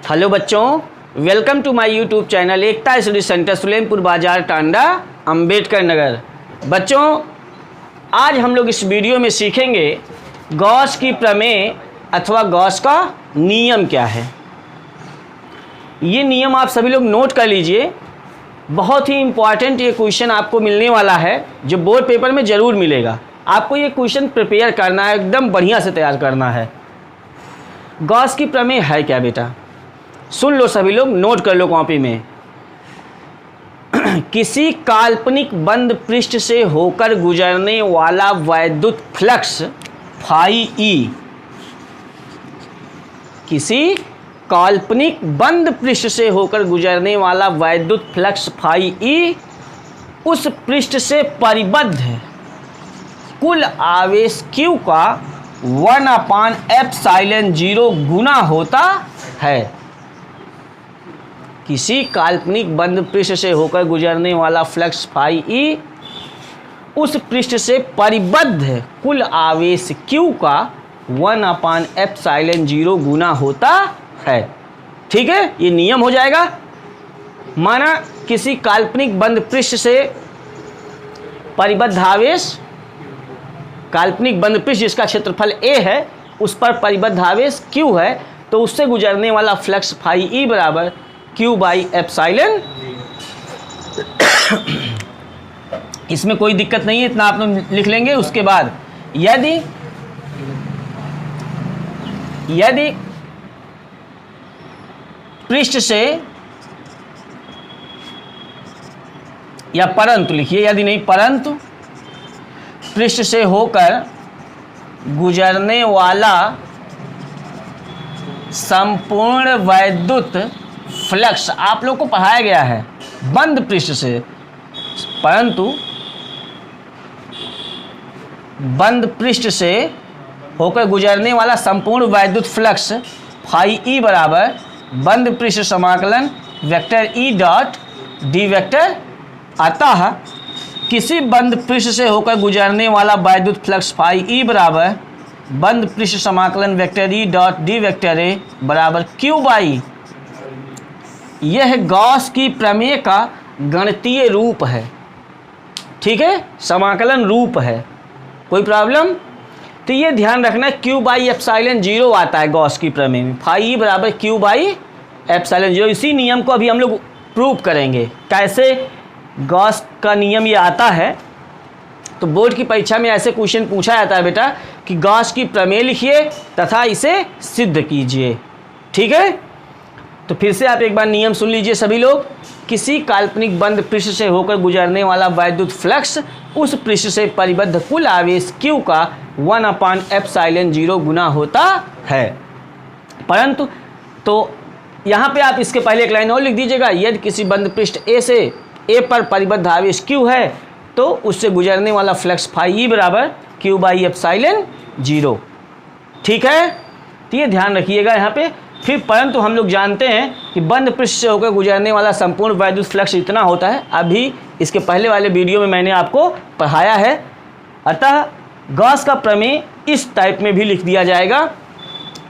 Hello बच्चों, welcome to my YouTube channel Ekta study centre Sulempur Bazar Tanda Ambedkar Nagar. बच्चों, आज हम लोग इस वीडियो में सीखेंगे गॉस की प्रमेय अथवा गॉस का नियम क्या है। ये नियम आप सभी लोग नोट कर लीजिए, बहुत ही इम्पॉर्टेंट ये क्वेश्चन आपको मिलने वाला है जो बोर्ड पेपर में ज़रूर मिलेगा। आपको ये क्वेश्चन प्रिपेयर करना है, एकदम बढ़िया से तैयार करना है। गॉस की प्रमेय है क्या बेटा, सुन लो सभी लोग, नोट कर लो कॉपी में। किसी काल्पनिक बंद पृष्ठ से होकर गुजरने वाला वैद्युत फ्लक्स फाई ई, किसी काल्पनिक बंद पृष्ठ से होकर गुजरने वाला वैद्युत फ्लक्स फाई ई उस पृष्ठ से परिबद्ध कुल आवेश Q का 1/ε0 गुना होता है। किसी काल्पनिक बंद पृष्ठ से होकर गुजरने वाला फ्लक्स फाई ई उस पृष्ठ से परिबद्ध कुल आवेश Q का 1/ε0 गुना होता है। ठीक है, ये नियम हो जाएगा। माना किसी काल्पनिक बंद पृष्ठ से परिबद्ध आवेश, काल्पनिक बंद पृष्ठ जिसका क्षेत्रफल A है उस पर परिबद्ध आवेश Q है, तो उससे गुजरने वाला फ्लक्स फाई ई बराबर Q/ε। इसमें कोई दिक्कत नहीं है, इतना आप लोग लिख लेंगे। उसके बाद यदि पृष्ठ से, या परंतु लिखिए, यदि नहीं परंतु पृष्ठ से होकर गुजरने वाला संपूर्ण वैद्युत फ्लक्स, आप लोग को पढ़ाया गया है बंद पृष्ठ से, परंतु बंद पृष्ठ से होकर गुजरने वाला संपूर्ण वैद्युत फ्लक्स फाई ई बराबर बंद पृष्ठ समाकलन vector E dot D vector. अतः किसी बंद पृष्ठ से होकर गुजरने वाला वैद्युत फ्लक्स फाई ई बराबर बंद पृष्ठ समाकलन vector E dot D vector ए बराबर Q/। यह गॉस की प्रमेय का गणितीय रूप है। ठीक है, समाकलन रूप है, कोई प्रॉब्लम? तो ये ध्यान रखना, Q/ε0 आता है गॉस की प्रमेय में, फाई ई बराबर Q/ε0। इसी नियम को अभी हम लोग प्रूव करेंगे कैसे गॉस का नियम ये आता है। तो बोर्ड की परीक्षा में ऐसे क्वेश्चन पूछा जाता है बेटा कि गॉस की प्रमेय लिखिए तथा इसे सिद्ध कीजिए। ठीक है, तो फिर से आप एक बार नियम सुन लीजिए सभी लोग। किसी काल्पनिक बंद पृष्ठ से होकर गुजरने वाला वैद्युत फ्लक्स उस पृष्ठ से परिबद्ध कुल आवेश Q का 1/ε0 गुना होता है। परंतु तो यहाँ पे आप इसके पहले एक लाइन और लिख दीजिएगा, यदि किसी बंद पृष्ठ A से A पर परिबद्ध आवेश Q है तो उससे गुजरने वाला फ्लक्स फाई ई बराबर Q/ε0। ठीक है, तो ये ध्यान रखिएगा यहाँ पे। फिर परंतु हम लोग जानते हैं कि बंद पृष्ठ से होकर गुजरने वाला संपूर्ण वैद्युत फ्लक्स इतना होता है। अभी इसके पहले वाले वीडियो में मैंने आपको पढ़ाया है। अतः गॉस का प्रमेय इस टाइप में भी लिख दिया जाएगा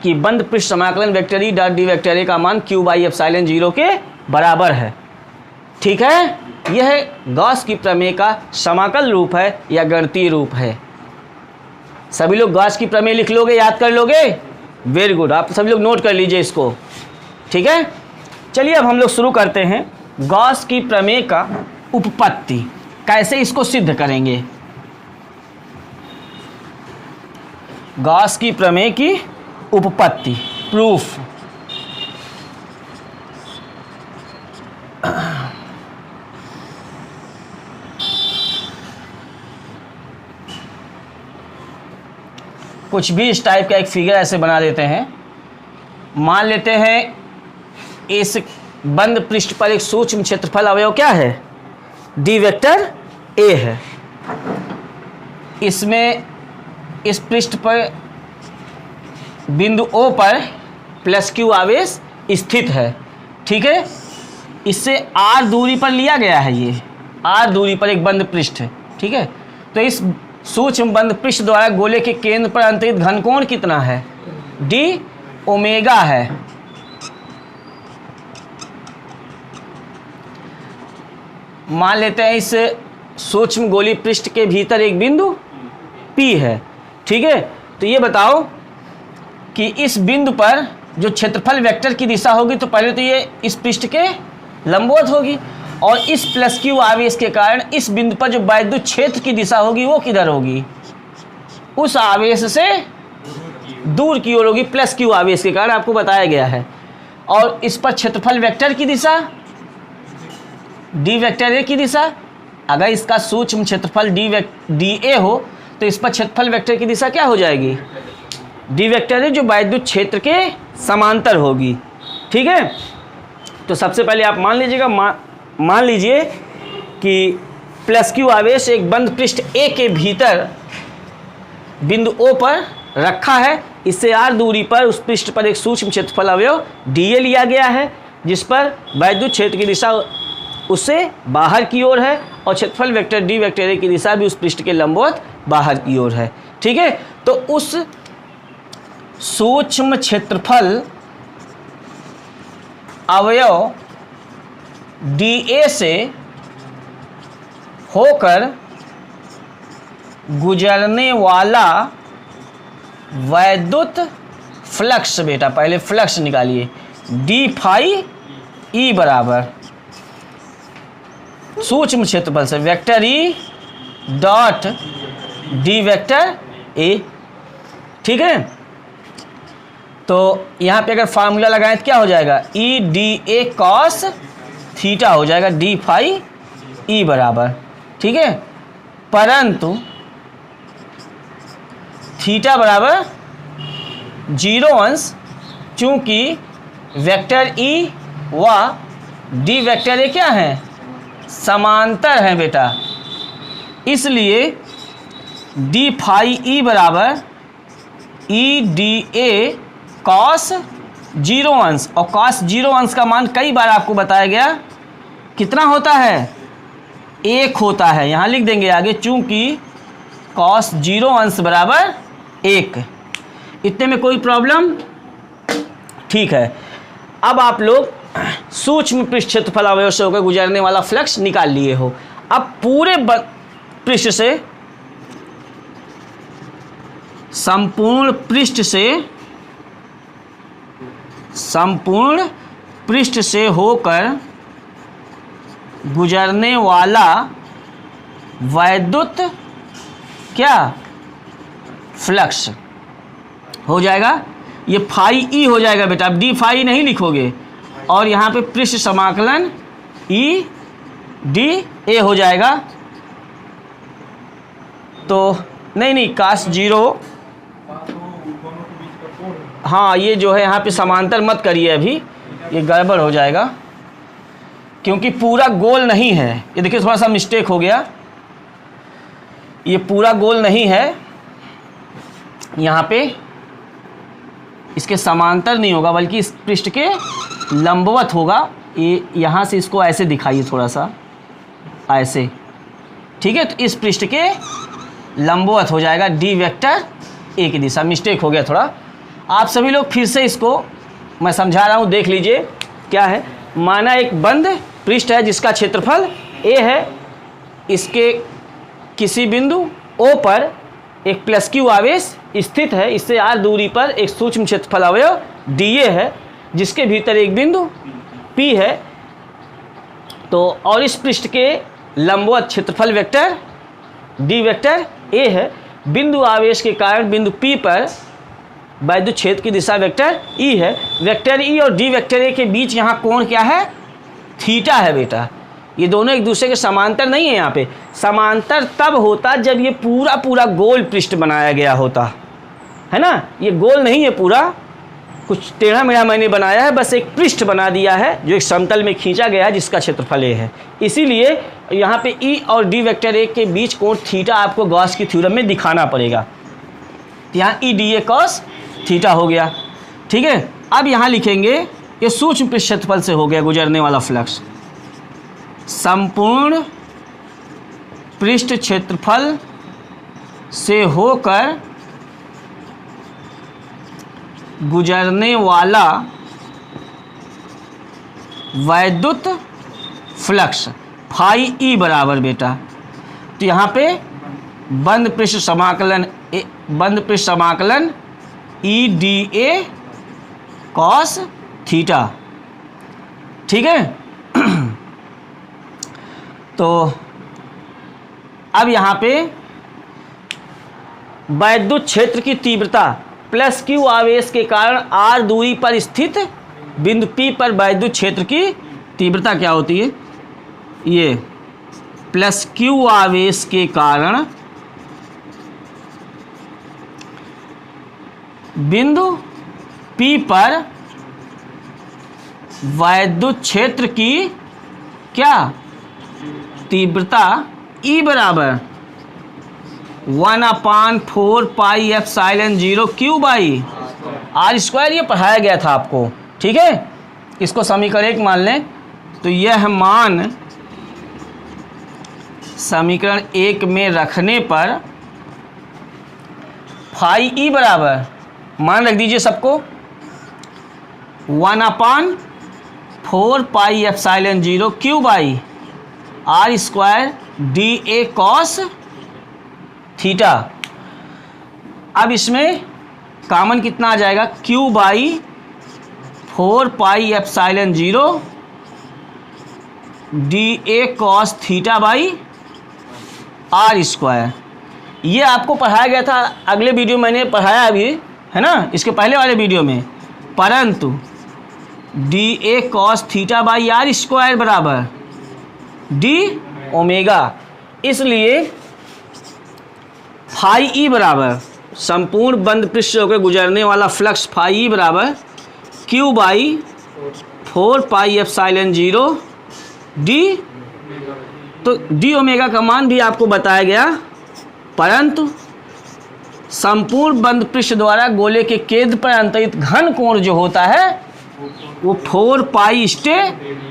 कि बंद पृष्ठ समाकलन vector E dot D vector ए का मान Q/ε0 के बराबर है। ठीक है, यह गॉस की प्रमेय का समाकल रूप है या गणितीय रूप है। सभी लोग गॉस की प्रमेय लिख लोगे, याद कर लोगे? वेरी गुड, आप सभी लोग नोट कर लीजिए इसको। ठीक है, चलिए अब हम लोग शुरू करते हैं गॉस की प्रमेय का उपपत्ति, कैसे इसको सिद्ध करेंगे। गॉस की प्रमेय की उपपत्ति, प्रूफ। कुछ भी इस टाइप का एक फिगर ऐसे बना देते हैं। मान लेते हैं इस बंद पृष्ठ पर एक सूक्ष्म क्षेत्रफल अवयव क्या है, डी वेक्टर ए है। इसमें इस पृष्ठ पर बिंदु O पर प्लस Q आवेश स्थित है। ठीक है, इससे R दूरी पर लिया गया है, ये R दूरी पर एक बंद पृष्ठ है। ठीक है, तो इस सूक्ष्म बंद पृष्ठ द्वारा गोले के केंद्र पर अंतरित घनकोण कितना है? डी ओमेगा है। मान लेते हैं इस सूक्ष्म गोलीय पृष्ठ के भीतर एक बिंदु P है, ठीक है। तो ये बताओ कि इस बिंदु पर जो क्षेत्रफल वेक्टर की दिशा होगी, तो पहले तो ये इस पृष्ठ के लंबवत होगी, और इस प्लस क्यू आवेश के कारण इस बिंदु पर जो वैद्युत क्षेत्र की दिशा होगी वो किधर होगी? उस आवेश से दूर की ओर होगी, प्लस क्यू आवेश के कारण, आपको बताया गया है। और इस पर क्षेत्रफल वेक्टर की दिशा डी वेक्टर ए की दिशा, अगर इसका सूक्ष्म क्षेत्रफल डी ए हो तो इस पर क्षेत्रफल वेक्टर की दिशा क्या हो जाएगी? डी वेक्टर ए, जो वैद्युत क्षेत्र के समांतर होगी, ठीक है। तो सबसे पहले आप मान लीजिएगा, मान लीजिए कि प्लस क्यू आवेश एक बंद पृष्ठ ए के भीतर बिंदु O पर रखा है। इससे r दूरी पर उस पृष्ठ पर एक सूक्ष्म क्षेत्रफल अवयव dA लिया गया है, जिस पर वैद्युत क्षेत्र की दिशा उससे बाहर की ओर है, और क्षेत्रफल वेक्टर डी वेक्टर ए की दिशा भी उस पृष्ठ के लंबवत बाहर की ओर है, ठीक है। तो उस सूक्ष्म क्षेत्रफल अवयव dA से होकर गुजरने वाला वैद्युत फ्लक्स, बेटा पहले फ्लक्स निकालिए, डी फाई ई बराबर सूक्ष्म क्षेत्रफल से vector E dot D vector ए, ठीक है। तो यहाँ पे अगर फार्मूला लगाएं तो क्या हो जाएगा? ई डी ए कॉस थीटा हो जाएगा, डी फाई ई बराबर, ठीक है। परंतु थीटा बराबर 0 अंश, चूंकि वेक्टर ई व डी वेक्टर ए क्या है? समांतर है बेटा, इसलिए डी फाई ई बराबर ई डी ए कॉस 0 अंश, और कॉस 0 अंश का मान कई बार आपको बताया गया कितना होता है? 1 होता है। यहाँ लिख देंगे आगे, चूंकि कॉस 0 अंश बराबर 1। इतने में कोई प्रॉब्लम? ठीक है। अब आप लोग सूक्ष्म पृष्ठ क्षेत्रफल अवयव से होकर गुजरने वाला फ्लक्स निकाल लिए हो। अब पूरे पृष्ठ से, संपूर्ण पृष्ठ से होकर गुजरने वाला वैद्युत क्या फ्लक्स हो जाएगा, ये फाई ई हो जाएगा बेटा। अब डी फाई नहीं लिखोगे, और यहाँ पे पृष्ठ समाकलन ई डी ए हो जाएगा। तो नहीं कास 0, हाँ ये जो है यहाँ पे समांतर मत करिए, अभी ये गड़बड़ हो जाएगा, क्योंकि पूरा गोल नहीं है। ये देखिए थोड़ा सा मिस्टेक हो गया, ये पूरा गोल नहीं है, यहाँ पे इसके समांतर नहीं होगा, बल्कि इस पृष्ठ के लंबवत होगा। ये यहाँ से इसको ऐसे दिखाइए, थोड़ा सा ऐसे, ठीक है। तो इस पृष्ठ के लंबवत हो जाएगा डी वेक्टर ए की दिशा। मिस्टेक हो गया थोड़ा। आप सभी लोग फिर से इसको मैं समझा रहा हूँ, देख लीजिए क्या है। माना एक बंद पृष्ठ है जिसका क्षेत्रफल ए है, इसके किसी बिंदु O पर एक प्लस क्यू आवेश स्थित है, इससे r दूरी पर एक सूक्ष्म क्षेत्रफल अवयव dA है, जिसके भीतर एक बिंदु P है। तो और इस पृष्ठ के लंबवत क्षेत्रफल वेक्टर डी वेक्टर ए है। बिंदु आवेश के कारण बिंदु P पर वैद्युत क्षेत्र की दिशा वेक्टर ई है। वेक्टर ई और डी वेक्टर ए के बीच यहाँ कोण क्या है? थीटा है बेटा। ये दोनों एक दूसरे के समांतर नहीं है। यहाँ पे समांतर तब होता जब ये पूरा गोल पृष्ठ बनाया गया होता है ना। ये गोल नहीं है, पूरा कुछ टेढ़ा मेढ़ा मैंने बनाया है, बस एक पृष्ठ बना दिया है जो एक समतल में खींचा गया है जिसका क्षेत्रफल ए है। इसीलिए यहाँ पे ई और डी वेक्टर ए के बीच कोण थीटा आपको गॉस की थ्योरम में दिखाना पड़ेगा। यहाँ ई डी ए कॉस थीटा हो गया, ठीक है। अब यहाँ लिखेंगे ये सूक्ष्म पृष्ठ क्षेत्रफल से हो गया गुजरने वाला फ्लक्स। संपूर्ण पृष्ठ क्षेत्रफल से होकर गुजरने वाला वैद्युत फ्लक्स फाई ई बराबर बेटा, तो यहाँ पे बंद पृष्ठ समाकलन ई डी ए कॉस थीटा, ठीक है। तो अब यहाँ पे वैद्युत क्षेत्र की तीव्रता प्लस क्यू आवेश के कारण आर दूरी पर स्थित बिंदु P पर वैद्युत क्षेत्र की तीव्रता क्या होती है, ये प्लस क्यू आवेश के कारण बिंदु P पर वैद्युत क्षेत्र की क्या तीव्रता E बराबर 1/4 pi epsilon 0 q by are square, ये पढ़ाया गया था आपको, ठीक है। इसको समीकरण 1 मान लें, तो यह मान समीकरण 1 में रखने पर फाई ई बराबर, मान रख दीजिए सबको, 1/4 pi epsilon 0 q by are square d A cos theta. अब इसमें कॉमन कितना आ जाएगा, q by 4 pi epsilon 0 d A cos theta by are square. ये आपको पढ़ाया गया था, अगले वीडियो मैंने पढ़ाया अभी, है ना, इसके पहले वाले वीडियो में, परंतु D A cos theta by are square बराबर डी ओमेगा, इसलिए फाई ई बराबर संपूर्ण बंद पृष्ठ होकर गुजरने वाला फ्लक्स फाई ई बराबर Q by 4 pi epsilon 0 D, तो डी ओमेगा का मान भी आपको बताया गया, परंतु संपूर्ण बंद पृष्ठ द्वारा गोले के केंद्र पर अंतरित घन कोण जो होता है वो 4 पाई स्टे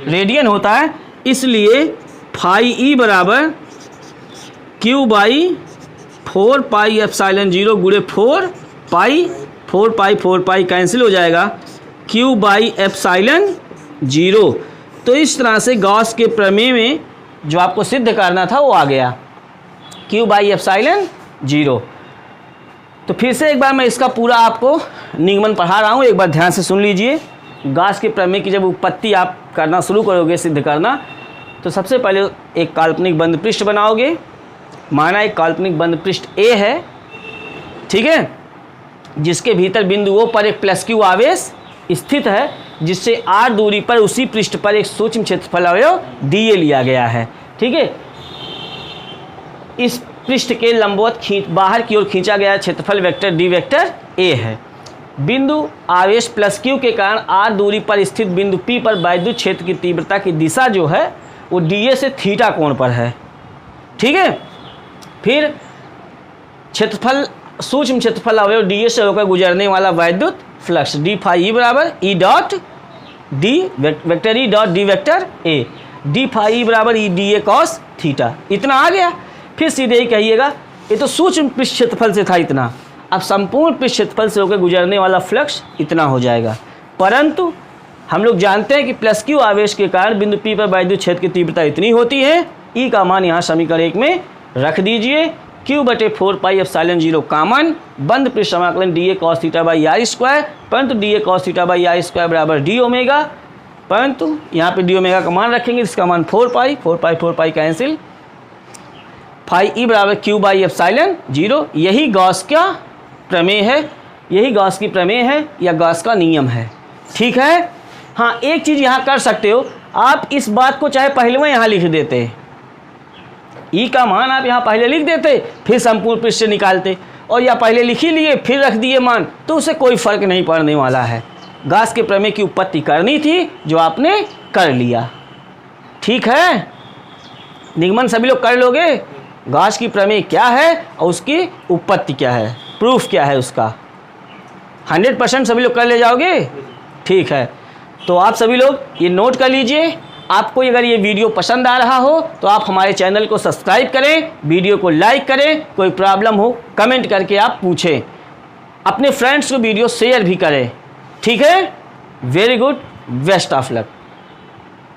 रेडियन होता है, इसलिए फाई ई बराबर क्यू बाई 4 पाई एप्सिलॉन 0 गुणे 4 पाई कैंसिल हो जाएगा, क्यू बाई एप्सिलॉन 0। तो इस तरह से गॉस के प्रमेय में जो आपको सिद्ध करना था वो आ गया, क्यू बाई एप्सिलॉन 0। तो फिर से एक बार मैं इसका पूरा आपको निगमन पढ़ा रहा हूँ, एक बार ध्यान से सुन लीजिए। गॉस के प्रमेय की जब उत्पत्ति आप करना शुरू करोगे, सिद्ध करना, तो सबसे पहले एक काल्पनिक बंद पृष्ठ बनाओगे। माना एक काल्पनिक बंद पृष्ठ A है, ठीक है, जिसके भीतर बिंदु O पर एक प्लस क्यू आवेश स्थित है, जिससे R दूरी पर उसी पृष्ठ पर एक सूक्ष्म क्षेत्रफल अवयव DA लिया गया है, ठीक है। इस पृष्ठ के लंबवत बाहर की ओर खींचा गया क्षेत्रफल वेक्टर D वेक्टर A है। बिंदु आवेश प्लस क्यू के कारण R दूरी पर स्थित बिंदु P पर वैद्युत क्षेत्र की तीव्रता की दिशा जो है वो DA से थीटा कोण पर है, ठीक है। फिर क्षेत्रफल सूक्ष्म क्षेत्रफल अवयव DA से होकर गुजरने वाला वैद्युत फ्लक्स डी फाई ई बराबर E dot D vector E dot D vector A, D phi E बराबर E D A cos theta. इतना आ गया। फिर सीधे ही कहिएगा ये तो सूक्ष्म पृष्ठ क्षेत्रफल से था इतना, अब संपूर्ण पृष्ठ क्षेत्रफल से होकर गुजरने वाला फ्लक्स इतना हो जाएगा। परंतु हम लोग जानते हैं कि प्लस क्यू आवेश के कारण बिंदु P पर वैद्युत क्षेत्र की तीव्रता इतनी होती है। E का मान यहाँ समीकरण 1 में रख दीजिए, Q बटे 4 पाई एप्सिलॉन 0 कॉमन, बंद पृष्ठ समाकलन D A cos theta by are square, परंतु D A cos theta by are square बराबर डी ओमेगा, परंतु यहाँ पे डी ओमेगा का मान रखेंगे, इसका मान 4 पाई कैंसिल, फाई ई बराबर क्यू बाई एप्सिलॉन 0। यही गॉस का प्रमेय है, यही गॉस की प्रमेय है या गॉस का नियम है, ठीक है। हाँ, एक चीज़ यहाँ कर सकते हो आप, इस बात को चाहे पहले में यहाँ लिख देते, ई का मान आप यहाँ पहले लिख देते, फिर संपूर्ण पृष्ठ से निकालते, और या पहले लिख ही लिए फिर रख दिए मान, तो उससे कोई फर्क नहीं पड़ने वाला है। गॉस के प्रमेय की उत्पत्ति करनी थी जो आपने कर लिया, ठीक है। निगमन सभी लोग कर लोगे, गॉस की प्रमेय क्या है और उसकी उत्पत्ति क्या है, प्रूफ क्या है उसका, 100% सभी लोग कर ले जाओगे, ठीक है। तो आप सभी लोग ये नोट कर लीजिए आपको अगर ये वीडियो पसंद आ रहा हो तो आप हमारे चैनल को सब्सक्राइब करें, वीडियो को लाइक करें, कोई प्रॉब्लम हो कमेंट करके आप पूछें, अपने फ्रेंड्स को वीडियो शेयर भी करें। ठीक है, very good, best of luck.